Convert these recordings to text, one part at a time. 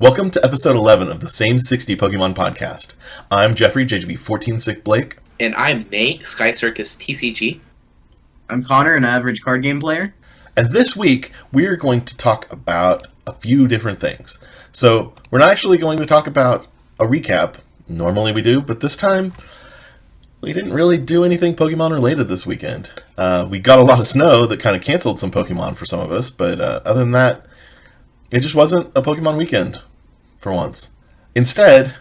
Welcome to episode 11 of the Same 60 Pokemon podcast. I'm Jeffrey, JGB 14 Blake. And I'm Nate, Sky Circus TCG. I'm Connor, an average card game player. And this week, we're going to talk about a few different things. So, we're not actually going to talk about a recap. Normally we do, but this time, we didn't really do anything Pokemon related this weekend. We got a lot of snow that kind of canceled some Pokemon for some of us, but other than that, it just wasn't a Pokemon weekend. For once. Instead,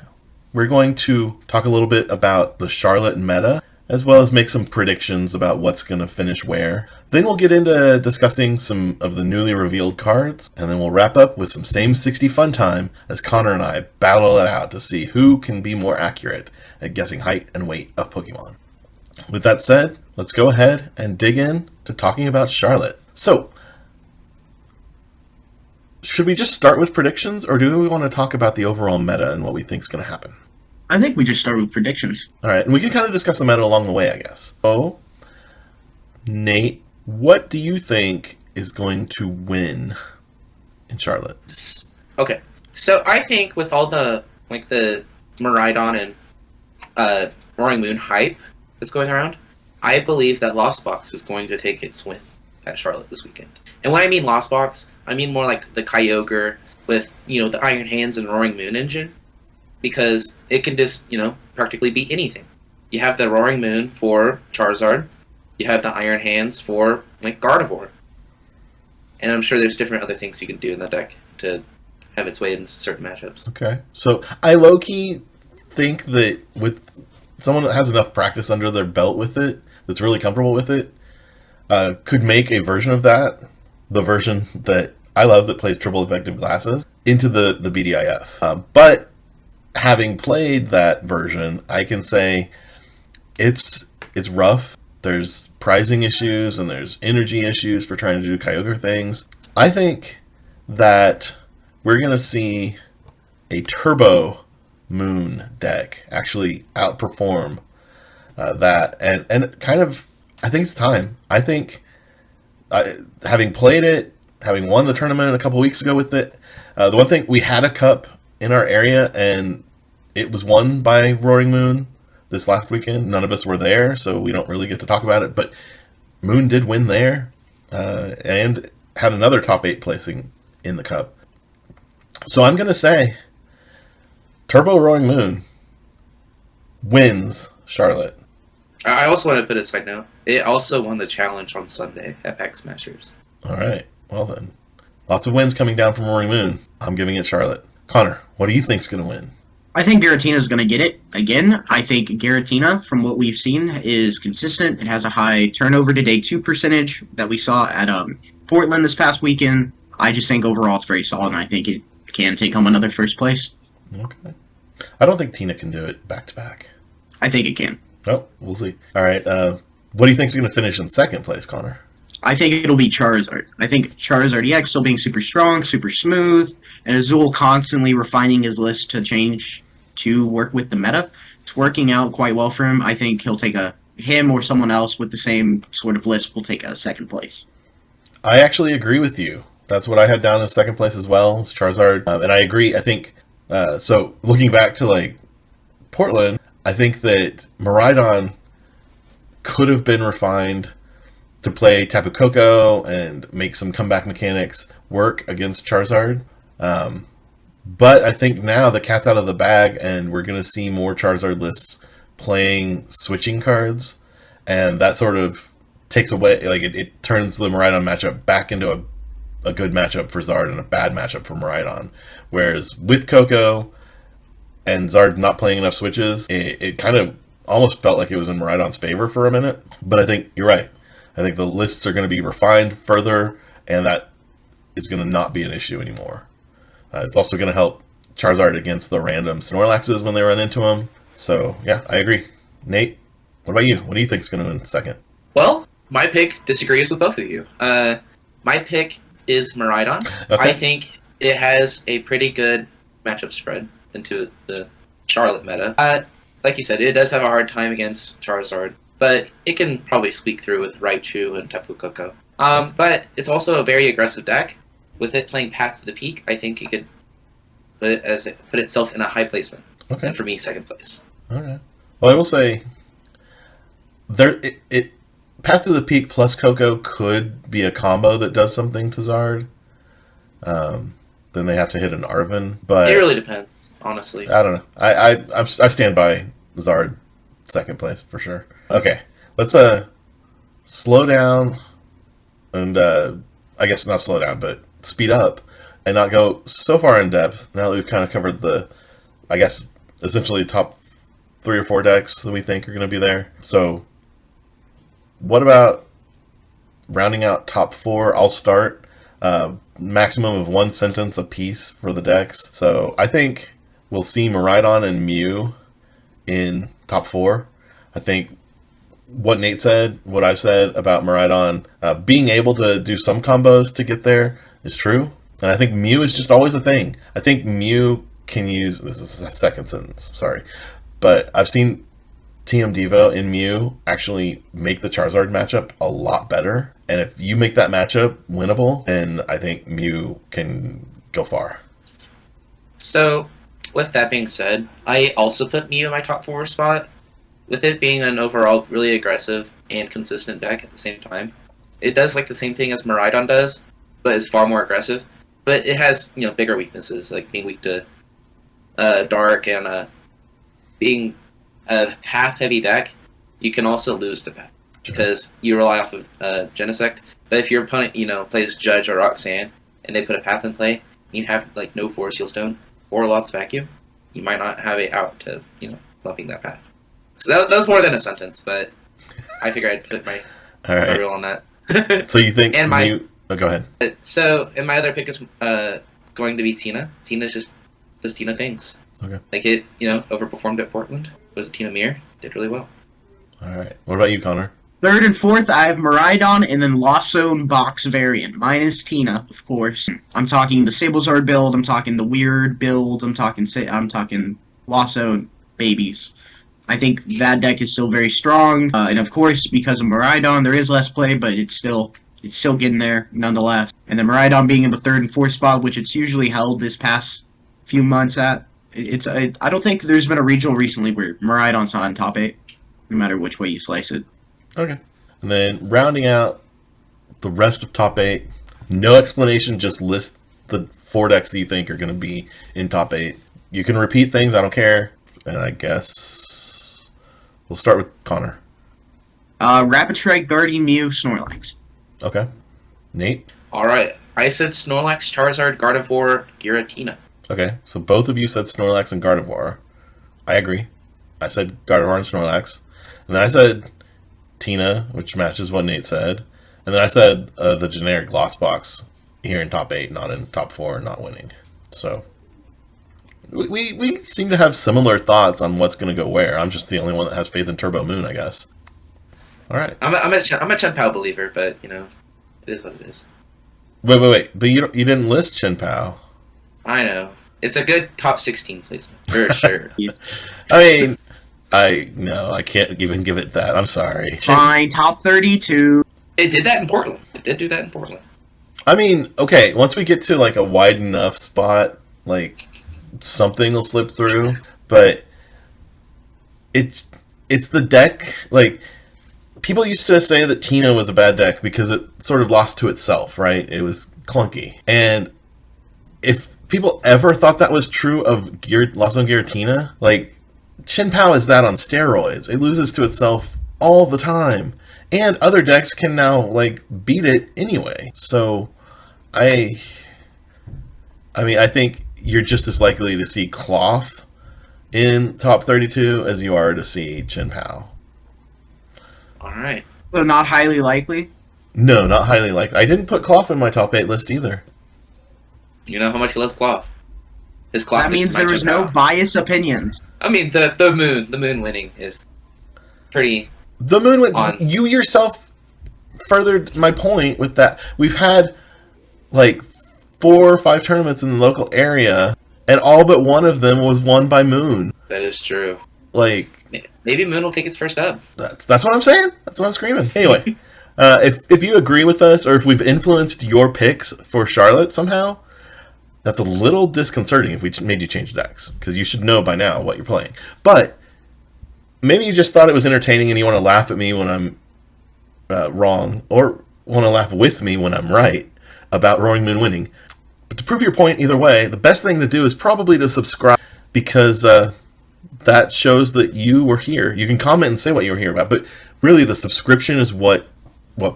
we're going to talk a little bit about the Charlotte meta, as well as make some predictions about what's going to finish where. Then we'll get into discussing some of the newly revealed cards, and then we'll wrap up with some Same 60 fun time as Connor and I battle it out to see who can be more accurate at guessing height and weight of Pokemon. With that said, let's go ahead and dig in to talking about Charlotte. So, should we just start with predictions, or do we want to talk about the overall meta and what we think is going to happen? I think we just start with predictions. All right, and we can kind of discuss the meta along the way, I guess. So, Nate, what do you think is going to win in Charlotte? Okay, so I think with all the Miraidon and Roaring Moon hype that's going around, I believe that Lost Box is going to take its win at Charlotte this weekend. And when I mean Lost Box, I mean more like the Kyogre with, the Iron Hands and Roaring Moon engine. Because it can just, practically beat anything. You have the Roaring Moon for Charizard. You have the Iron Hands for, Gardevoir. And I'm sure there's different other things you can do in the deck to have its way in certain matchups. Okay. So I low-key think that with someone that has enough practice under their belt with it, that's really comfortable with it, could make a version of that, the version that I love that plays triple effective glasses, into the BDIF. But having played that version, I can say it's rough. There's pricing issues and there's energy issues for trying to do Kyogre things. I think that we're going to see a Turbo Moon deck actually outperform that. And kind of, I think it's time. I think having played it, having won the tournament a couple weeks ago with it, the one thing, we had a cup in our area and it was won by Roaring Moon this last weekend. None of us were there, so we don't really get to talk about it, but Moon did win there and had another top 8 placing in the cup. So I'm going to say Turbo Roaring Moon wins Charlotte. I also want to put a side note. It also won the challenge on Sunday at PAX Masters. All right. Well then. Lots of wins coming down from Roaring Moon. I'm giving it Charlotte. Connor, what do you think's going to win? I think Giratina's going to get it again. I think Giratina, from what we've seen, is consistent. It has a high turnover to day 2 percentage that we saw at Portland this past weekend. I just think overall it's very solid, and I think it can take home another first place. Okay. I don't think Tina can do it back-to-back. I think it can. Oh, we'll see. All right. What do you think is going to finish in second place, Connor? I think it'll be Charizard. I think Charizard EX still being super strong, super smooth, and Azul constantly refining his list to change to work with the meta. It's working out quite well for him. I think he'll take him or someone else with the same sort of list will take a second place. I actually agree with you. That's what I had down as second place as well, is Charizard. And I agree. I think, so looking back to Portland, I think that Miraidon could have been refined to play Tapu Koko and make some comeback mechanics work against Charizard. But I think now the cat's out of the bag and we're going to see more Charizard lists playing switching cards. And that sort of takes away, it turns the Miraidon matchup back into a good matchup for Zard and a bad matchup for Miraidon. Whereas with Koko and Zard not playing enough switches, it kind of almost felt like it was in Miraidon's favor for a minute. But I think you're right. I think the lists are going to be refined further, and that is going to not be an issue anymore. It's also going to help Charizard against the random Snorlaxes when they run into him. So, yeah, I agree. Nate, what about you? What do you think is going to win second? Well, my pick disagrees with both of you. My pick is Miraidon. Okay. I think it has a pretty good matchup spread into the Charlotte meta. Like you said, it does have a hard time against Charizard, but it can probably squeak through with Raichu and Tapu Koko. But it's also a very aggressive deck. With it playing Path to the Peak, I think it could put itself in a high placement. Okay. And for me, second place. Okay. Well, I will say, Path to the Peak plus Coco could be a combo that does something to Zard. Then they have to hit an Arven, but It really depends, honestly. I don't know. I stand by Zard second place for sure. Okay, let's slow down and I guess not slow down, but speed up and not go so far in depth. Now that we've kind of covered I guess essentially top 3 or 4 decks that we think are going to be there. So, what about rounding out top 4? I'll start. Maximum of 1 sentence a piece for the decks. So, I think we'll see Miraidon and Mew in top 4. I think what Nate said, what I've said about Miraidon, being able to do some combos to get there is true. And I think Mew is just always a thing. I think Mew can use, this is a second sentence, sorry, but I've seen TM Devo in Mew actually make the Charizard matchup a lot better. And if you make that matchup winnable, then I think Mew can go far. So, with that being said, I also put Mew in my top 4 spot. With it being an overall really aggressive and consistent deck at the same time. It does like the same thing as Miraidon does, but it's far more aggressive. But it has, bigger weaknesses, like being weak to Dark and being a path-heavy deck. You can also lose to path because you rely off of Genesect. But if your opponent, plays Judge or Roxanne, and they put a path in play, and you have like no Force Heal Stone or Lost Vacuum, you might not have it out to, bumping that path. So that was more than a sentence, but I figured I'd put my rule on that. So you think and Mew... Oh, go ahead. And my other pick is going to be Tina. Tina's just does Tina things. Okay. Like it, overperformed at Portland. It was a Tina Mir. Did really well. All right. What about you, Connor? Third and fourth, I have Miraidon and then Lost Zone box variant. Mine is Tina, of course. I'm talking the Sablezard build. I'm talking the weird builds. I'm talking Lost Zone babies. I think that deck is still very strong, and of course, because of Miraidon, there is less play, but it's still getting there nonetheless. And then Miraidon being in the 3rd and 4th spot, which it's usually held this past few months at. I don't think there's been a regional recently where Miraidon's not in top 8, no matter which way you slice it. Okay. And then rounding out the rest of top 8, no explanation, just list the 4 decks that you think are going to be in top 8. You can repeat things, I don't care. And I guess we'll start with Connor. Rapid Strike, Guardian Mew, Snorlax. Okay. Nate? Alright. I said Snorlax, Charizard, Gardevoir, Giratina. Okay. So both of you said Snorlax and Gardevoir. I agree. I said Gardevoir and Snorlax. And then I said Tina, which matches what Nate said. And then I said the generic Lost Box here in top 8, not in top 4, not winning. So we seem to have similar thoughts on what's going to go where. I'm just the only one that has faith in Turbo Moon, I guess. All right. I'm a Chen Pao believer, but it is what it is. Wait. But you didn't list Chen Pao. I know. It's a good top 16 placement for sure. I mean, I can't even give it that. I'm sorry. Fine, top 32. It did that in Portland. It did do that in Portland. I mean, okay, once we get to like a wide enough spot, like something will slip through, but it's the deck. Like, people used to say that Tina was a bad deck because it sort of lost to itself, right? It was clunky. And if people ever thought that was true of Lost on Giratina, like, Chen Pao is that on steroids. It loses to itself all the time. And other decks can now, like, beat it anyway. So, I mean, I think you're just as likely to see Cloth in top 32 as you are to see Chen Pao. All right. So not highly likely? No, not highly likely. I didn't put Cloth in my top 8 list either. You know how much he loves Cloth. His Cloth. That means there was no biased opinions. I mean, the moon winning is pretty. The moon went. You yourself furthered my point with that. We've had like 4 or 5 tournaments in the local area, and all but one of them was won by Moon. That is true. Like, maybe Moon will take its first dub. That's what I'm saying. That's what I'm screaming. Anyway, if you agree with us, or if we've influenced your picks for Charlotte somehow, That's a little disconcerting if we made you change decks, because you should know by now what you're playing. But maybe you just thought it was entertaining and you want to laugh at me when I'm wrong, or want to laugh with me when I'm right about Roaring Moon winning. But to prove your point either way, the best thing to do is probably to subscribe, because that shows that you were here. You can comment and say what you were here about, but really the subscription is what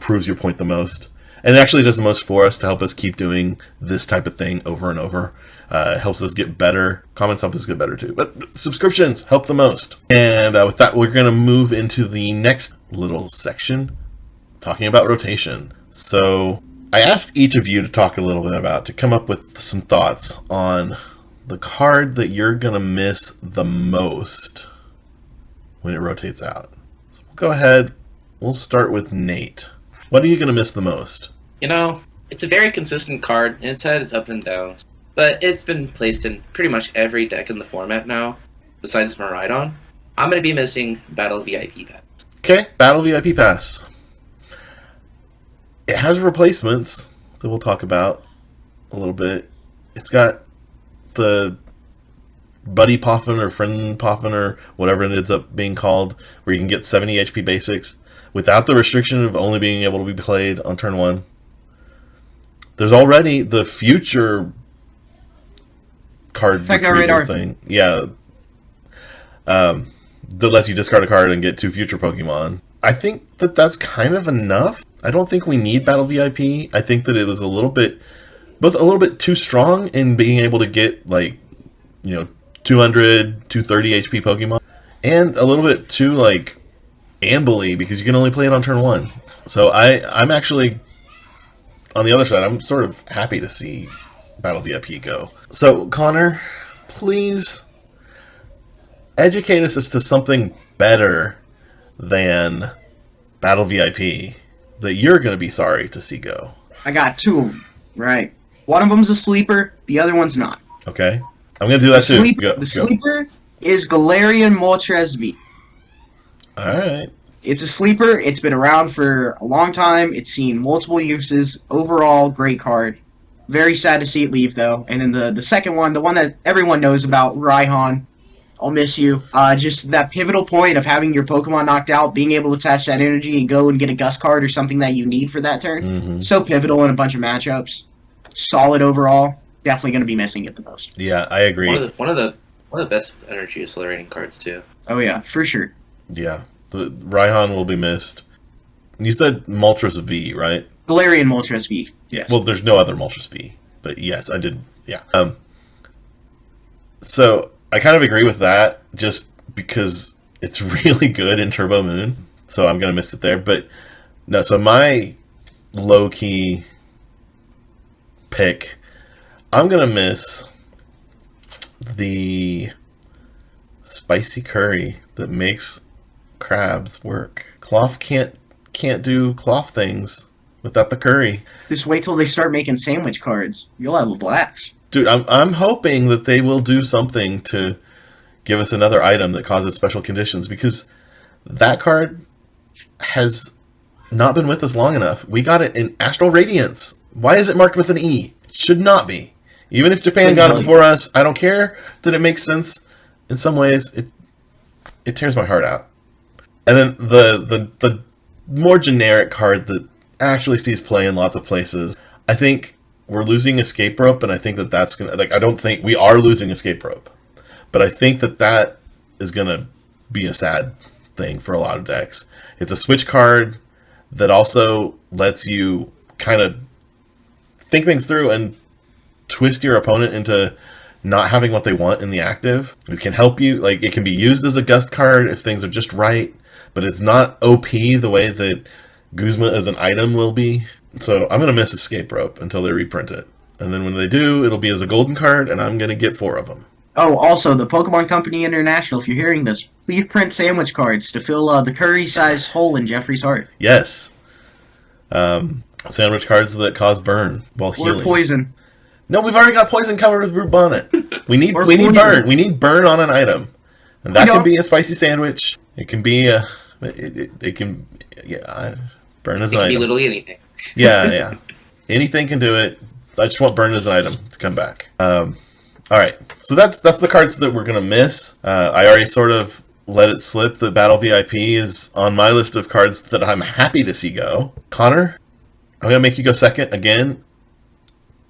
proves your point the most. And it actually does the most for us to help us keep doing this type of thing over and over. It helps us get better. Comments help us get better too. But subscriptions help the most. And with that, we're going to move into the next little section, talking about rotation. So I asked each of you to talk a little bit about, to come up with some thoughts on the card that you're going to miss the most when it rotates out. So we'll go ahead. We'll start with Nate. What are you going to miss the most? You know, it's a very consistent card, and it's had its ups and downs. But it's been placed in pretty much every deck in the format now, besides Miraidon. I'm going to be missing Battle VIP Pass. Okay, Battle VIP Pass. It has replacements that we'll talk about a little bit. It's got the Buddy Poffin or Friend Poffin or whatever it ends up being called, where you can get 70 HP basics without the restriction of only being able to be played on turn 1. There's already the future card retrieval thing. Yeah. That lets you discard a card and get 2 future Pokemon. I think that that's kind of enough. I don't think we need Battle VIP. I think that it was a little bit too strong in being able to get, like, 200, 230 HP Pokemon. And a little bit too, like, ambly, because you can only play it on turn 1. So I'm actually, on the other side, I'm sort of happy to see Battle VIP go. So, Connor, please educate us as to something better than Battle VIP that you're going to be sorry to see go. I got 2 of them, right? One of them's a sleeper, the other one's not. Okay. I'm going to do that too. The sleeper is Galarian Moltres V. Alright. It's a sleeper. It's been around for a long time. It's seen multiple uses. Overall, great card. Very sad to see it leave, though. And then the second one, the one that everyone knows about, Raihan. I'll miss you. Just that pivotal point of having your Pokemon knocked out, being able to attach that energy and go and get a Gust card or something that you need for that turn. Mm-hmm. So pivotal in a bunch of matchups. Solid overall. Definitely going to be missing it the most. Yeah, I agree. One of the best energy accelerating cards too. Oh yeah, for sure. Yeah, the Raihan will be missed. You said Moltres V, right? Galarian Moltres V. Yes. Well, there's no other Moltres V, but yes, I did. Yeah. So I kind of agree with that, just because it's really good in Turbo Moon. So I'm gonna miss it there. But no, so my low key pick, I'm gonna miss the spicy curry that makes crabs work. Cloth can't do cloth things without the curry. Just wait till they start making sandwich cards. You'll have a blast. Dude, I'm hoping that they will do something to give us another item that causes special conditions, because that card has not been with us long enough. We got it in Astral Radiance. Why is it marked with an E? It should not be. Even if Japan got it before us, I don't care that it makes sense. In some ways, it tears my heart out. And then the more generic card that actually sees play in lots of places, I think we're losing Escape Rope, and I think that's gonna, like, I don't think we are losing Escape Rope, but I think that is gonna be a sad thing for a lot of decks. It's a switch card that also lets you kind of think things through and twist your opponent into not having what they want in the active. It can help you, like, it can be used as a gust card if things are just right, but it's not OP the way that Guzma as an item will be. So I'm going to miss Escape Rope until they reprint it. And then when they do, it'll be as a golden card, and I'm going to get 4 of them. Oh, also, the Pokemon Company International, if you're hearing this, please print sandwich cards to fill the curry-sized hole in Jeffrey's heart. Yes. Sandwich cards that cause burn while healing. Or poison. No, we've already got poison covered with Brute Bonnet. We need burn. We need burn on an item. And that can be a spicy sandwich. It can be a... It can... Yeah, burn as an item. It can be literally anything. Yeah. Anything can do it. I just want Burn as an item to come back. All right, so that's the cards that we're gonna miss. I already sort of let it slip that Battle VIP is on my list of cards that I'm happy to see go. Connor, I'm gonna make you go second again.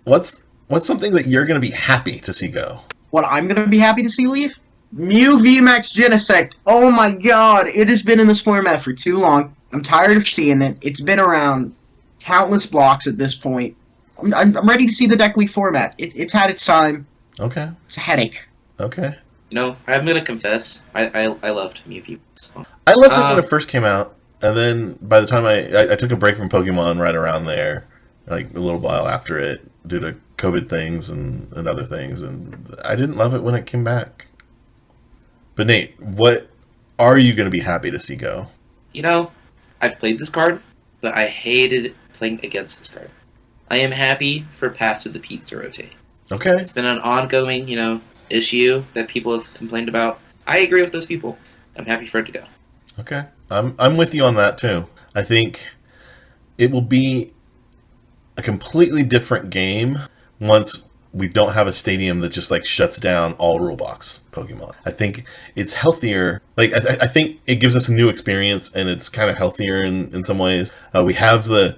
What's something that you're gonna be happy to see go? What I'm gonna be happy to see leave? Mew VMAX Genesect. Oh my god, it has been in this format for too long. I'm tired of seeing it. It's been around countless blocks at this point. I'm ready to see the deck league format. It's had its time. Okay. It's a headache. Okay. You know, I'm gonna confess, I loved Mew VMAX. I loved it when it first came out, and then by the time I took a break from Pokemon right around there, like a little while after it, due to COVID things and other things, and I didn't love it when it came back. But Nate, what are you going to be happy to see go? You know, I've played this card, but I hated playing against this card. I am happy for Path to the Peak to rotate. Okay. It's been an ongoing, issue that people have complained about. I agree with those people. I'm happy for it to go. Okay. I'm with you on that too. I think it will be a completely different game once we don't have a stadium that just like shuts down all rule box Pokemon. I think it's healthier. Like I think it gives us a new experience, and it's kind of healthier in some ways. We have the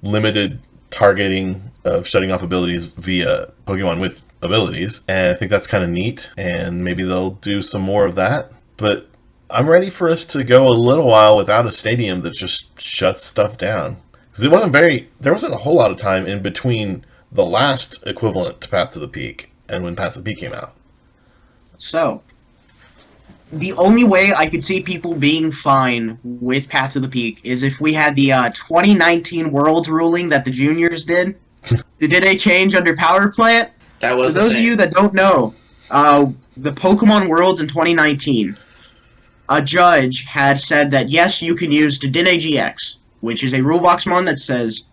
limited targeting of shutting off abilities via Pokemon with abilities, and I think that's kind of neat, and maybe they'll do some more of that. But I'm ready for us to go a little while without a stadium that just shuts stuff down, because there wasn't a whole lot of time in between the last equivalent to Path to the Peak and when Path to the Peak came out. So, the only way I could see people being fine with Path to the Peak is if we had the 2019 Worlds ruling that the juniors did. Did a change under Power Plant? That was For those of you that don't know, the Pokemon Worlds in 2019, a judge had said that yes, you can use Dedenne GX, which is a rule box mon that says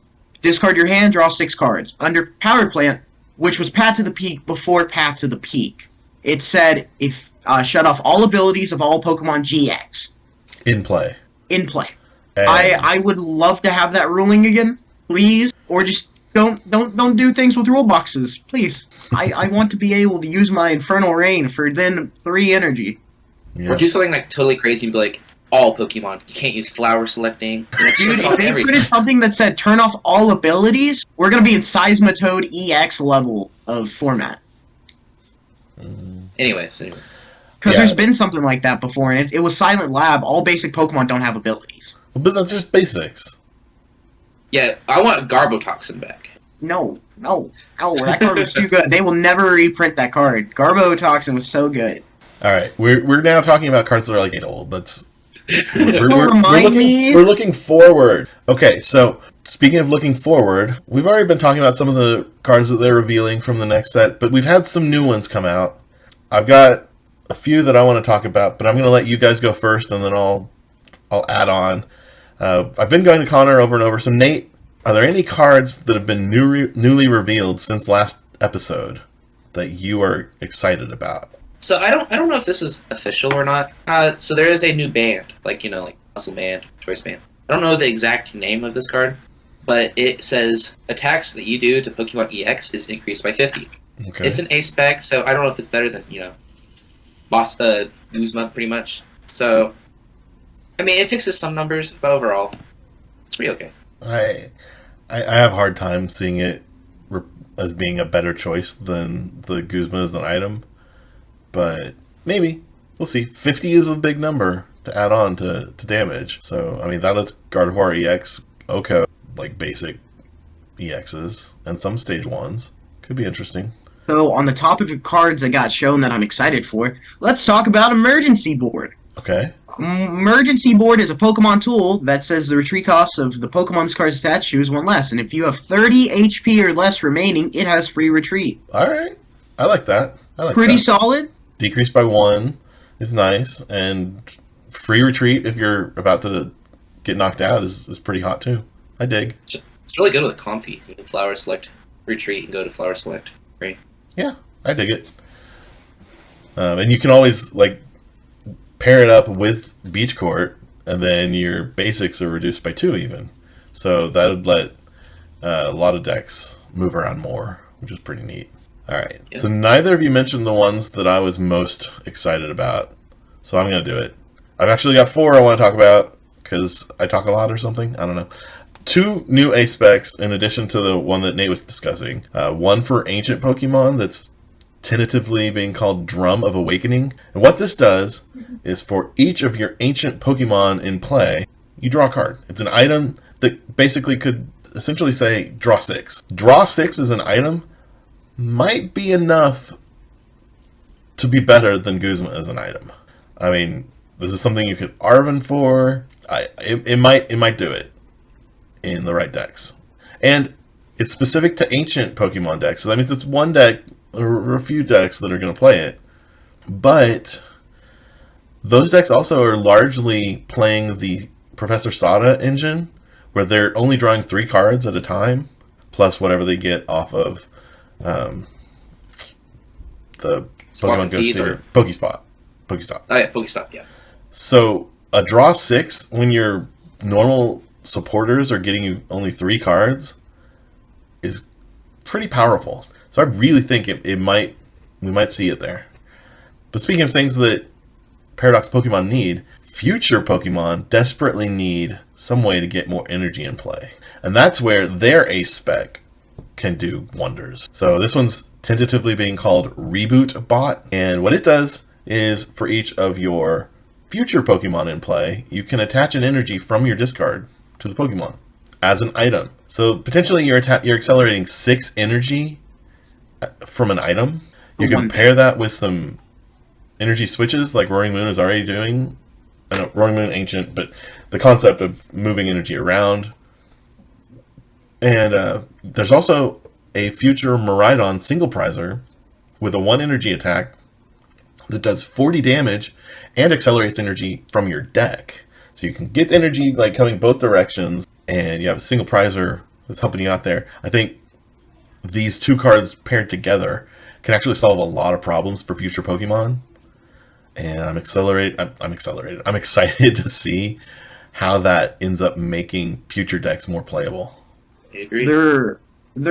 discard your hand, draw 6 cards. Under Power Plant, which was Path to the Peak before Path to the Peak, it said if shut off all abilities of all Pokemon GX. In play. In play. And I would love to have that ruling again, please. Or just don't do things with rule boxes, please. I want to be able to use my Infernal Rain for then 3 energy. Yeah. Or do something like totally crazy and be like, all Pokemon, you can't use flower selecting. Dude, if they printed something that said turn off all abilities, we're going to be in Seismitoad EX level of format. Anyways. Because there's been something like that before, and it was Silent Lab. All basic Pokemon don't have abilities. But that's just basics. Yeah, I want Garbotoxin back. No, that card was too good. They will never reprint that card. Garbotoxin was so good. All right, we're now talking about cards that are like 8 old. We're looking forward. Okay, so speaking of looking forward, we've already been talking about some of the cards that they're revealing from the next set, but we've had some new ones come out. I've got a few that I want to talk about, but I'm going to let you guys go first, and then I'll add on. I've been going to Connor over and over. So Nate, are there any cards that have been newly revealed since last episode that you are excited about? So I don't know if this is official or not. So there is a new band, like Muscle Band, Choice Band. I don't know the exact name of this card, but it says attacks that you do to Pokemon EX is increased by 50. Okay. It's an A spec, so I don't know if it's better than Boss Guzma pretty much. So I mean, it fixes some numbers, but overall, it's pretty okay. I have a hard time seeing it as being a better choice than the Guzma as an item. But maybe. We'll see. 50 is a big number to add on to damage. So, I mean, that lets Gardevoir EX, Oko, like basic EXs, and some stage 1s. Could be interesting. So, on the topic of cards that got shown that I'm excited for, let's talk about Emergency Board. Okay. Emergency Board is a Pokemon tool that says the retreat cost of the Pokemon this card is attached to is 1 less. And if you have 30 HP or less remaining, it has free retreat. Alright. I like that. Pretty solid. Decreased by 1 is nice, and free retreat if you're about to get knocked out is pretty hot too. I dig. It's really good with Comfy. You can Flower Select, retreat, and go to Flower Select. Great. Yeah, I dig it. And you can always pair it up with Beach Court, and then your basics are reduced by 2 even. So that would let a lot of decks move around more, which is pretty neat. All right. Yeah. So neither of you mentioned the ones that I was most excited about. So I'm going to do it. I've actually got 4 I want to talk about because I talk a lot or something. I don't know. 2 new A specs in addition to the one that Nate was discussing. One for ancient Pokemon that's tentatively being called Drum of Awakening. And what this does is for each of your ancient Pokemon in play, you draw a card. It's an item that basically could essentially say draw 6. Draw 6 as an item might be enough to be better than Guzma as an item. I mean, this is something you could Arven for. It might do it in the right decks. And it's specific to ancient Pokemon decks. So that means it's one deck or a few decks that are going to play it. But those decks also are largely playing the Professor Sada engine, where they're only drawing 3 cards at a time, plus whatever they get off of the Pokemon Go Steer Pokestop. Oh yeah, Pokestop, yeah. So a draw 6 when your normal supporters are getting you only 3 cards is pretty powerful. So I really think we might see it there. But speaking of things that Paradox Pokemon need, future Pokemon desperately need some way to get more energy in play. And that's where their Ace spec can do wonders. So this one's tentatively being called Reboot Bot. And what it does is for each of your future Pokemon in play, you can attach an energy from your discard to the Pokemon as an item. So potentially you're accelerating 6 energy from an item. You can pair that with some energy switches like Roaring Moon is already doing. I know Roaring Moon Ancient, but the concept of moving energy around. And there's also a future Miraidon single prizer with a 1 energy attack that does 40 damage and accelerates energy from your deck. So you can get energy like coming both directions, and you have a single prizer that's helping you out there. I think these 2 cards paired together can actually solve a lot of problems for future Pokemon. And I'm excited to see how that ends up making future decks more playable. I agree. There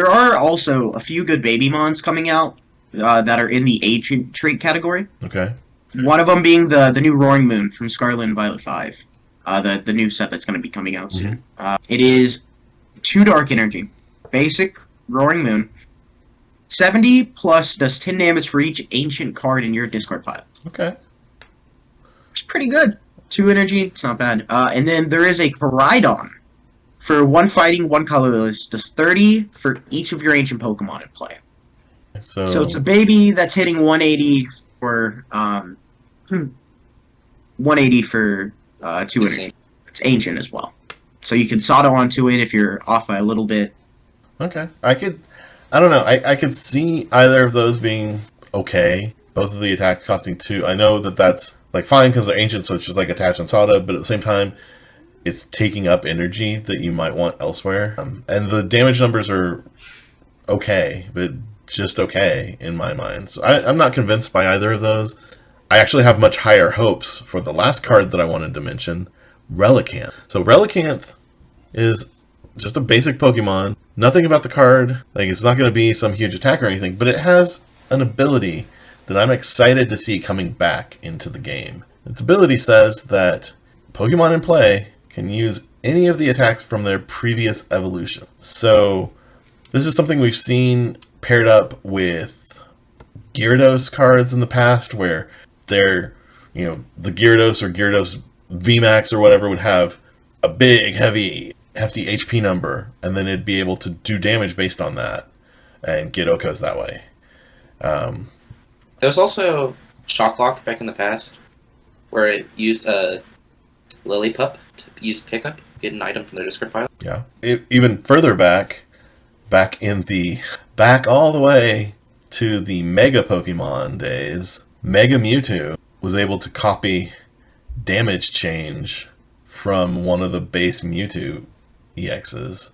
are also a few good baby mons coming out that are in the ancient trait category. Okay. One of them being the new Roaring Moon from Scarlet and Violet 5. The new set that's going to be coming out soon. It is 2 dark energy. Basic Roaring Moon. 70 plus does 10 damage for each ancient card in your discard pile. Okay. It's pretty good. 2 energy, it's not bad. And then there is a Koraidon. For 1 fighting, 1 colorless, does 30 for each of your ancient Pokemon in play. So it's a baby that's hitting 180 for 180 for 2 energy. It's ancient as well. So you can Sada onto it if you're off by a little bit. Okay. I don't know. I could see either of those being okay. Both of the attacks costing 2. I know that's like fine because they're ancient, so it's just like attach and Sada, but at the same time, it's taking up energy that you might want elsewhere. And the damage numbers are okay, but just okay in my mind. So I'm not convinced by either of those. I actually have much higher hopes for the last card that I wanted to mention, Relicanth. So Relicanth is just a basic Pokemon. Nothing about the card. Like, it's not going to be some huge attack or anything, but it has an ability that I'm excited to see coming back into the game. Its ability says that Pokemon in play can use any of the attacks from their previous evolution. So this is something we've seen paired up with Gyarados cards in the past, where they're, the Gyarados or Gyarados VMAX or whatever would have a big, hefty HP number, and then it'd be able to do damage based on that and get Okos that way. There was also Shocklock back in the past, where it used a Lillipup to use pickup, get an item from their discard pile. Yeah. Even further back all the way to the Mega Pokemon days, Mega Mewtwo was able to copy damage change from one of the base Mewtwo EXs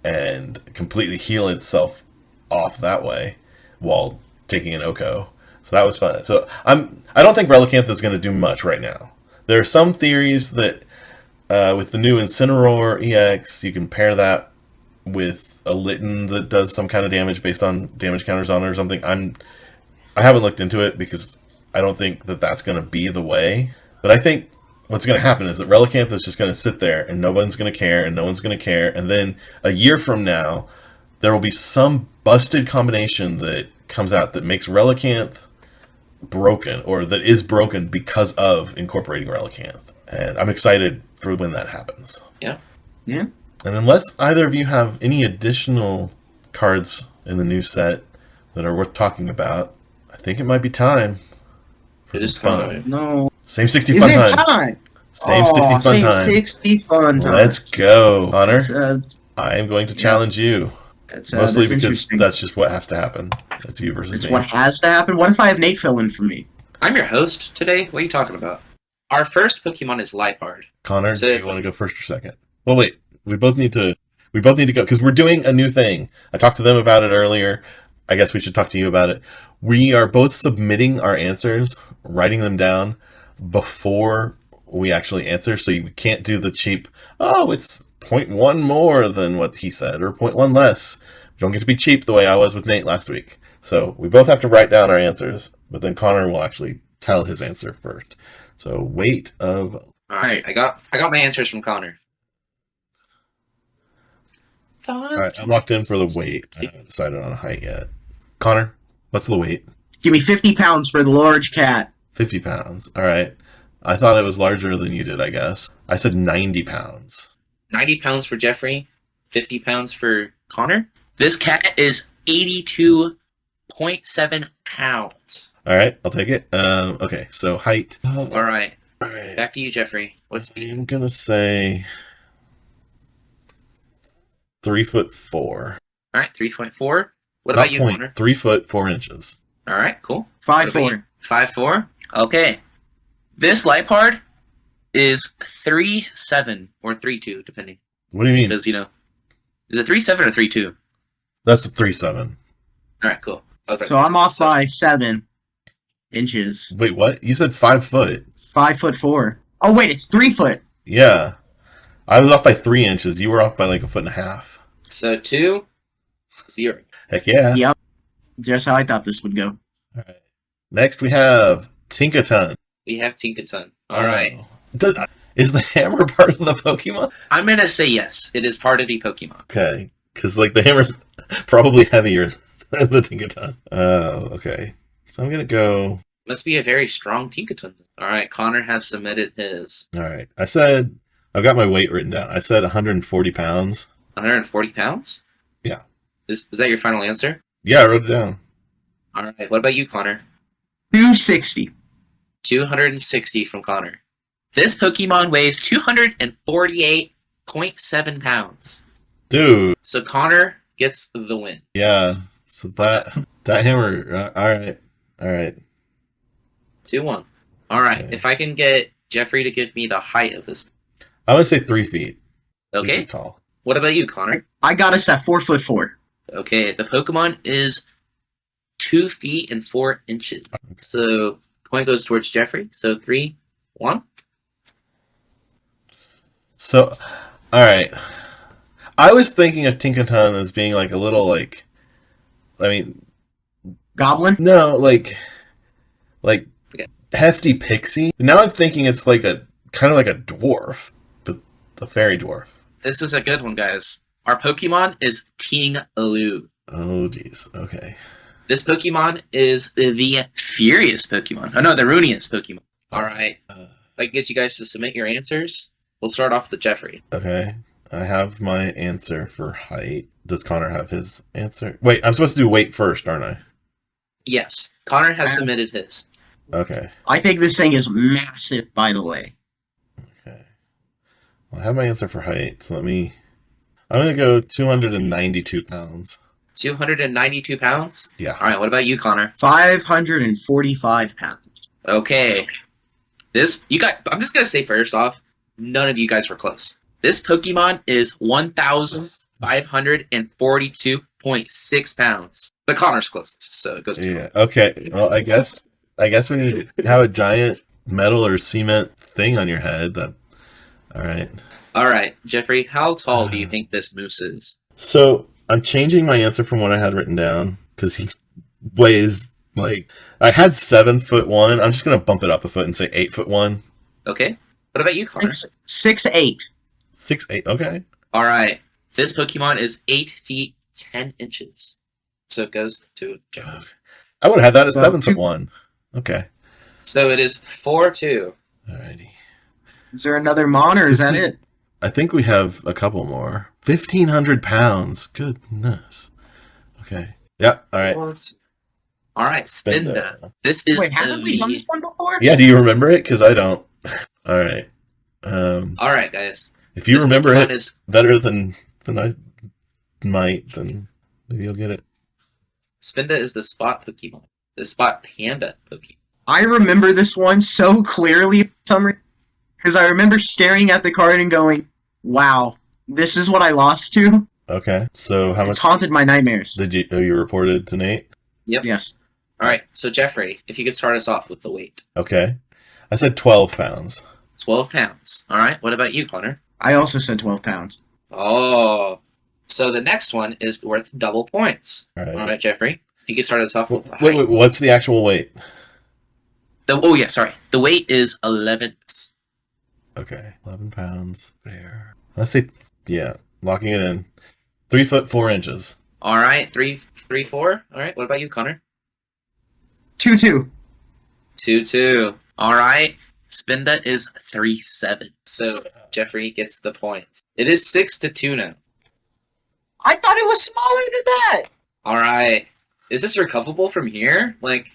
and completely heal itself off that way while taking an Oko. So that was fun. So I don't think Relicanth is going to do much right now. There are some theories that with the new Incineroar EX, you can pair that with a Litten that does some kind of damage based on damage counters on it or something. I haven't looked into it because I don't think that that's going to be the way. But I think what's going to happen is that Relicanth is just going to sit there and no one's going to care and no one's going to care. And then a year from now, there will be some busted combination that comes out that makes Relicanth broken, or that is broken because of incorporating Relicanth. And I'm excited for when that happens. Yeah. Yeah. And unless either of you have any additional cards in the new set that are worth talking about, I think it might be time for It is some fun. time. No. Same 60 Is fun it time. time? Same 60 fun same time. 60 fun time. Let's go, Connor. That's, I am going to challenge you. that's, Mostly that's because interesting. that's just what has to happen. That's you versus It's me. what has to happen. What if I have Nate fill in for me? I'm your host today. What are you talking about? Our first Pokemon is Liepard. Connor, So- do you want to go first or second? Well, wait. We both need to go because we're doing a new thing. I talked to them about it earlier. I guess we should talk to you about it. We are both submitting our answers, writing them down before we actually answer. So you can't do the cheap, it's 0.1 more than what he said or 0.1 less. You don't get to be cheap the way I was with Nate last week. So we both have to write down our answers, but then Connor will actually tell his answer first. So weight of... All right, I got my answers from Connor. All right, I'm locked in for the weight. I haven't decided on a height yet. Connor, what's the weight? Give me 50 pounds for the large cat. 50 pounds. All right. I thought it was larger than you did, I guess. I said 90 pounds. 90 pounds for Jeffrey, 50 pounds for Connor. This cat is 82.7 pounds. All right, I'll take it. Okay, so height. All right, All right. back to you, Jeffrey. What's the I'm gonna say 3'4". All right, 3.4. What about you, Connor? 3 foot 4 inches. All right, cool. 5'4". 5'4". Okay. This Liepard is 3'7" or 3'2", depending. What do you mean? Because, is it 3'7" or 3'2"? That's a 3'7". All right, cool. Okay. So I'm off by 7 inches. Wait, what? You said 5 foot. 5'4". Oh wait, it's 3 foot. Yeah. I was off by 3 inches. You were off by like 1.5 feet. So 2, 0. Heck yeah. Yep. Just how I thought this would go. All right. Next we have Tinkaton. We have Tinkaton. All right. Is the hammer part of the Pokemon? I'm going to say yes. It is part of the Pokemon. Okay. Because, like, the hammer's probably heavier than the Tinkaton. Oh, okay. So I'm going to go... Must be a very strong Tinkaton. All right. Connor has submitted his. All right. I've got my weight written down. I said 140 pounds. 140 pounds? Yeah. Is that your final answer? Yeah, I wrote it down. All right. What about you, Connor? 260. 260 from Connor. This Pokemon weighs 248.7 pounds. Dude. So Connor gets the win. Yeah. So that hammer... all right. 2-1. All right. Okay. If I can get Jeffrey to give me the height of this. I would say 3 feet. 3 Okay. feet tall. What about you, Connor? I got us at 4'4". Okay. The Pokemon is 2 feet and 4 inches. So point goes towards Jeffrey. So 3-1. So, all right. I was thinking of Tinkaton as being like a little like, I mean, Goblin? no, like Okay. hefty pixie. Now I'm thinking it's like a kind of like a dwarf, but the fairy dwarf. This is a good one, guys. Our Pokemon is Ting-Lu. Oh, geez. Okay. This Pokemon is the Furious Pokemon. Oh, no, the Runious Pokemon. All right. If I can get you guys to submit your answers, we'll start off with Jeffrey. Okay. I have my answer for height. Does Connor have his answer? Wait, I'm supposed to do weight first, aren't I? Yes. Connor has submitted his. Okay. I think this thing is massive, by the way. Okay. Well, I have my answer for height, so I'm going to go 292 pounds. 292 pounds? Yeah. All right, what about you, Connor? 545 pounds. Okay. I'm just going to say first off, none of you guys were close. This Pokemon is 1,542.6 pounds. But Connor's closest, so it goes to Yeah. Okay. Well, I guess we need to have a giant metal or cement thing on your head. All right. All right, Jeffrey, how tall do you think this moose is? So I'm changing my answer from what I had written down because he weighs like I had 7'1". I'm just gonna bump it up a foot and say 8'1". Okay. What about you, Connor? 6'8". 6'8". Okay. All right. This Pokemon is 8 feet 10 inches. So it goes to Jeffrey. Okay. I would have had that as So, 7'1". Okay. So it is 4-2. Alrighty. Is there another Mon, or is that it? I think we have a couple more. 1,500 pounds. Goodness. Okay. Yeah. All right. 4-2. All right, Spinda. This is Wait, haven't we done this one before? Yeah. Do you remember it? Because I don't. All right. All right, guys. If you This remember Pokemon it is better than I might, then maybe you'll get it. Spinda is the spot Pokemon. The spot panda Pokemon. I remember this one so clearly for some reason, because I remember staring at the card and going, wow, this is what I lost to? Okay. So how It's much haunted my nightmares. did you reported to Nate? Yep. Yes. All right, so Jeffrey, if you could start us off with the weight. Okay. I said 12 pounds. 12 pounds. All right, what about you, Connor? I also said 12 pounds. Oh. So the next one is worth double points. All right. All right, Jeffrey. If you could start us off with the Wait, height. what's the actual weight? The weight is 11. Okay. 11 pounds. There. Let's say, yeah, locking it in. 3 foot 4 inches. All right, 4. All right, what about you, Connor? 2-2. 2-2. All right, Spinda is 3-7. So Jeffrey gets the points. It is 6-2 now. I thought it was smaller than that! All right, is this recoverable from here? Like,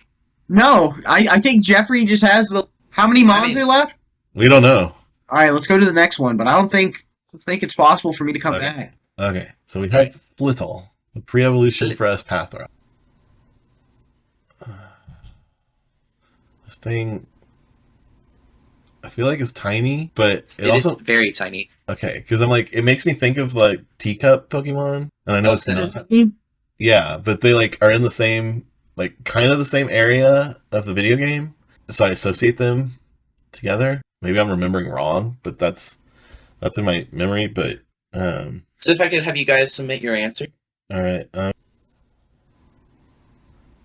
No, I think Jeffrey just has the... How many Mons are left? We don't know. Alright, let's go to the next one, but I don't think it's possible for me to come Okay. back. Okay. So we have Flittle, the pre-evolution for Espathra. This thing, I feel like it's tiny, but it also is very tiny. okay because I'm like it makes me think of like teacup Pokemon, and I know it's that is- not. Yeah, but they like are in the same like kind of the same area of the video game, so I associate them together. Maybe I'm remembering wrong, but that's in my memory. But So if I could have you guys submit your answer. all right, All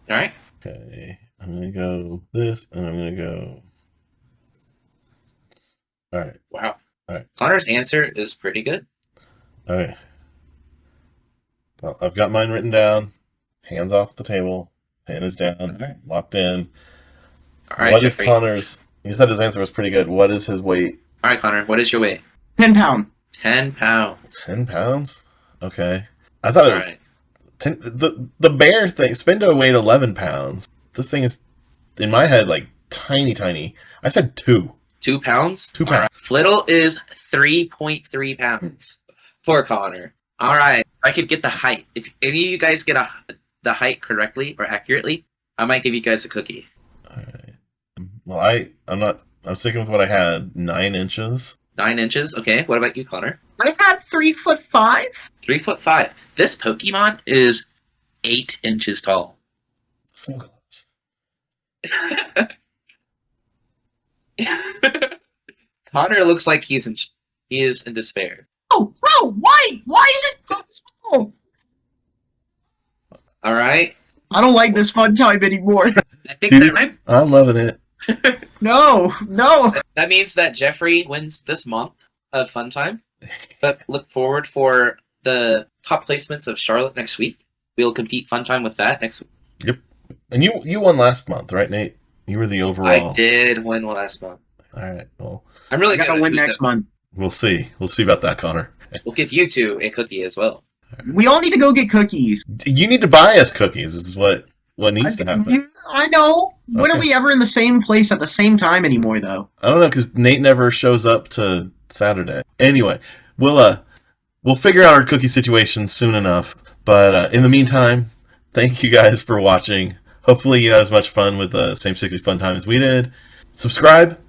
right. okay. I'm gonna go this, and I'm gonna go. All right. Wow. All right. Connor's answer is pretty good. Okay. Well, I've got mine written down. Hands off the table. Pen is down. Okay. Locked in. All right, What is Jeffrey. Connor's? You said his answer was pretty good. What is his weight? All right, Connor. What is your weight? 10 pound. 10 pounds. 10 pounds? Okay. I thought it All was right. 10. The bear thing, Spendo weighed 11 pounds. This thing is, in my head, like tiny, tiny. I said 2. 2 pounds? 2 All pounds. right. Flittle is 3.3 pounds. Poor Connor. All right. I could get the height. If any of you guys get the height correctly or accurately, I might give you guys a cookie. All right. Well, I'm sticking with what I had. 9 inches. 9 inches. Okay. What about you, Connor? I had 3'5". 3'5". This Pokemon is 8 inches tall. So close. Connor looks like he is in despair. Oh, bro, why is it so small? All right. I don't like this fun time anymore. I think Dude. that I'm loving it. No. That means that Jeffrey wins this month of Funtime. But look forward for the top placements of Charlotte next week. We'll compete Funtime with that next week. Yep. And you won last month, right, Nate? You were the overall. I did win last month. All right. Well, I'm really I gotta gonna win do next month. we'll see. We'll see about that, Connor. We'll give you two a cookie as well. We all need to go get cookies. You need to buy us cookies. Is what needs to happen. I know. When are Okay. we ever in the same place at the same time anymore, though? I don't know because Nate never shows up to Saturday. Anyway, we'll figure out our cookie situation soon enough. But in the meantime, thank you guys for watching. Hopefully you had as much fun with Same 60s Fun Time as we did. Subscribe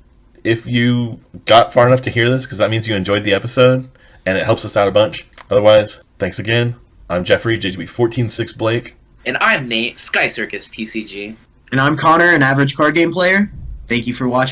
if you got far enough to hear this because that means you enjoyed the episode and it helps us out a bunch. Otherwise, thanks again. I'm Jeffrey, JGB 146 Blake. And I'm Nate, Sky Circus TCG. And I'm Connor, an average card game player. Thank you for watching.